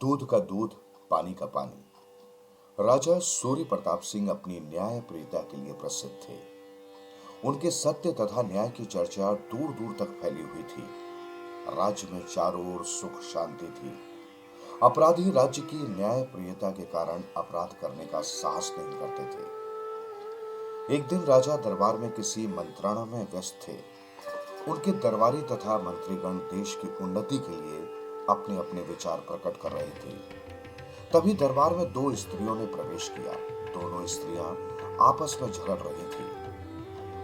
दूध का दूध, पानी का पानी। राजा सूर्य प्रताप सिंह अपनी न्यायप्रियता के लिए प्रसिद्ध थे। उनके सत्य तथा न्याय की चर्चा दूर दूर तक फैली हुई थी। राज्य में चारों ओर सुख शांति थी। अपराधी राज्य की न्यायप्रियता के कारण अपराध करने का साहस नहीं करते थे। एक दिन राजा दरबार में किसी मंत्रणा में व्यस्त थे। उनके दरबारी तथा मंत्रीगण देश की उन्नति के लिए अपने अपने विचार प्रकट कर रहे थे। तभी दरबार में दो स्त्रियों ने प्रवेश किया। दोनों स्त्रियां आपस में झगड़ रही थी।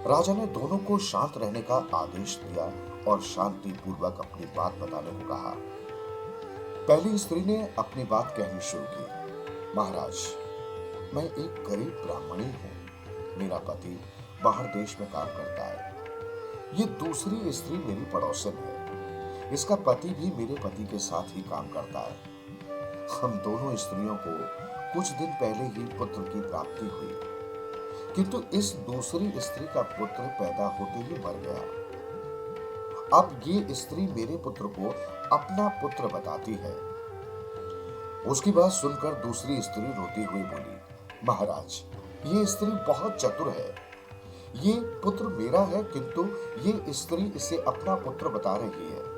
राजा ने दोनों को शांत रहने का आदेश दिया और शांति पूर्वक अपनी बात बताने को कहा। पहली स्त्री ने अपनी बात कहनी शुरू की। महाराज, मैं एक गरीब ब्राह्मणी हूँ। मेरा पति बाहर देश में काम करता है। ये दूसरी स्त्री मेरी पड़ोसन है। इसका पति भी मेरे पति के साथ ही काम करता है। हम दोनों स्त्रियों को कुछ दिन पहले ही पुत्र की प्राप्ति हुई, किंतु इस दूसरी स्त्री का पुत्र पैदा होते ही मर गया। अब ये स्त्री मेरे पुत्र को अपना पुत्र बताती है। उसकी बात सुनकर दूसरी स्त्री रोती हुई बोली, महाराज, ये स्त्री बहुत चतुर है। ये पुत्र मेरा है, किंतु ये स्त्री इसे अपना पुत्र बता रही है।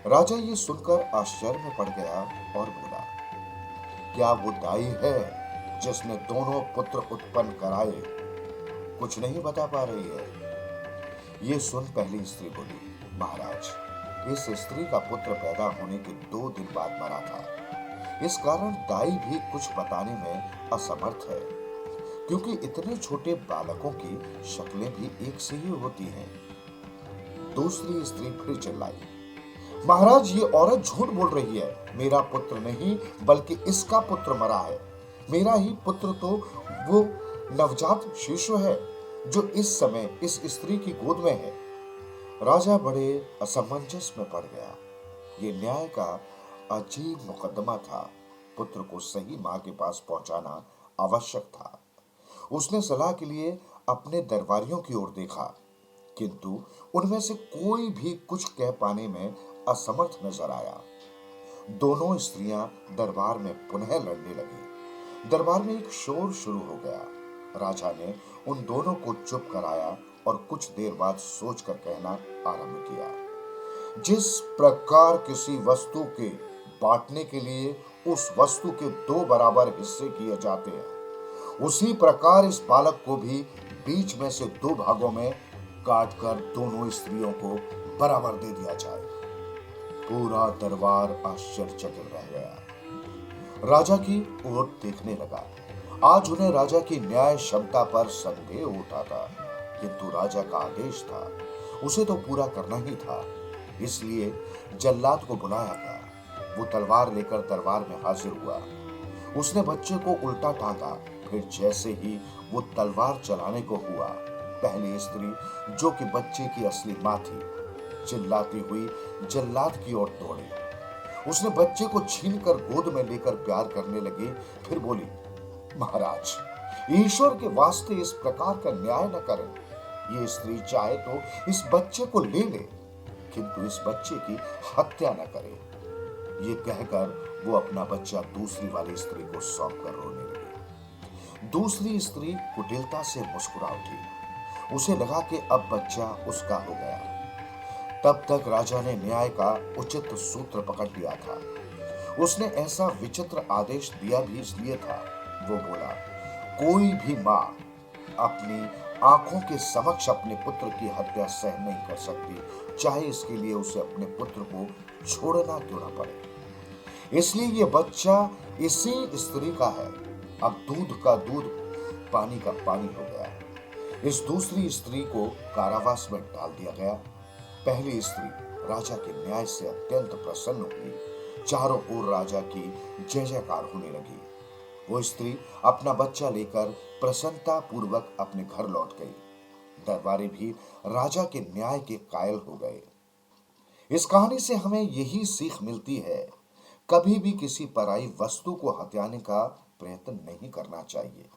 राजा ये सुनकर आश्चर्य में पड़ गया और बोला, क्या वो दाई है जिसने दोनों पुत्र उत्पन्न कराए कुछ नहीं बता पा रही है? ये सुन पहली स्त्री बोली, महाराज, इस स्त्री का पुत्र पैदा होने के 2 दिन बाद मरा था। इस कारण दाई भी कुछ बताने में असमर्थ है, क्योंकि इतने छोटे बालकों की शक्लें भी एक से ही होती हैं। दूसरी स्त्री फिर चिल्लाई, महाराज, ये औरत झूठ बोल रही है। मेरा पुत्र नहीं बल्कि इसका पुत्र मरा है। मेरा ही पुत्र तो वो नवजात शिशु है जो इस समय इस स्त्री की गोद में है। राजा बड़े असमंजस में पड़ गया। ये न्याय का अजीब मुकदमा था। पुत्र को सही मां के पास पहुंचाना आवश्यक था। उसने सलाह के लिए अपने दरबारियों की ओर देखा, किंतु उनमें से कोई भी कुछ कह पाने में असमर्थ नजर आया। दोनों स्त्रियां दरबार में पुनः लड़ने लगी। दरबार में एक शोर शुरू हो गया। राजा ने उन दोनों को चुप कराया और कुछ देर बाद सोचकर कहना आरंभ किया, जिस प्रकार किसी वस्तु के बांटने के लिए उस वस्तु के 2 बराबर हिस्से किए जाते हैं, उसी प्रकार इस बालक को भी बीच में से 2 भागों में काटकर दोनों स्त्रियों को बराबर दे दिया जाए। पूरा दरबार आश्चर्यचकित रह गया। राजा की ओर देखने लगा। आज उन्हें राजा की न्याय क्षमता पर संदेह उठा था, किंतु राजा का आदेश था, उसे तो पूरा करना ही था। इसलिए जल्लाद को बुलाया गया। वो तलवार लेकर दरबार में हाजिर हुआ। उसने बच्चे को उल्टा टांगा। फिर जैसे ही वो तलवार चलाने को हुआ, पहली स्त्री, जो कि बच्चे की असली मां थी, चिल्लाती हुई जल्लाद की ओर दौड़ी। उसने बच्चे को छीनकर गोद में लेकर प्यार करने लगी। फिर बोली, महाराज, ईश्वर के वास्ते इस प्रकार का न्याय न करें। ये स्त्री चाहे तो इस बच्चे को ले ले, किंतु इस बच्चे की हत्या न करे। ये कहकर वो अपना बच्चा दूसरी वाली स्त्री को सौंप कर रोने लगी। दूसरी स्त्री कुटिलता से मुस्कुरा उठी। उसे लगा कि अब बच्चा उसका हो गया। तब तक राजा ने न्याय का उचित सूत्र पकड़ लिया था। उसने ऐसा विचित्र आदेश दिया भी इसलिए था। वो बोला, कोई भी मां अपनी आंखों के समक्ष अपने पुत्र की हत्या सहन नहीं कर सकती, चाहे इसके लिए उसे अपने पुत्र को छोड़ना क्यों न पड़े। इसलिए ये बच्चा इसी स्त्री का है। अब दूध का दूध, पानी का पानी हो गया। इस दूसरी स्त्री को कारावास में डाल दिया गया। पहली स्त्री राजा के न्याय से अत्यंत प्रसन्न हुई। चारों ओर राजा की जय जयकार होने लगी। वो स्त्री अपना बच्चा लेकर प्रसन्नता पूर्वक अपने घर लौट गई। दरबारी भी राजा के न्याय के कायल हो गए। इस कहानी से हमें यही सीख मिलती है, कभी भी किसी पराई वस्तु को हत्याने का प्रयत्न नहीं करना चाहिए,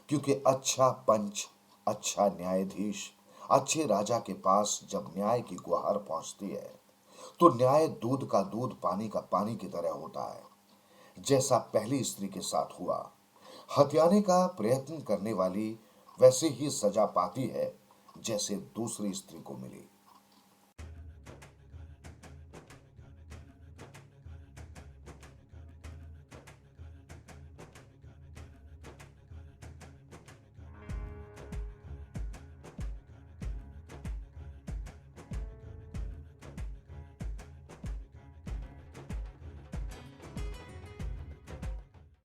क्योंकि अच्छा पंच, अच्छा न्यायाधीश, अच्छे राजा के पास जब न्याय की गुहार पहुंचती है, तो न्याय दूध का दूध, पानी का पानी की तरह होता है। जैसा पहली स्त्री के साथ हुआ। हत्याने का प्रयत्न करने वाली वैसे ही सजा पाती है जैसे दूसरी स्त्री को मिली।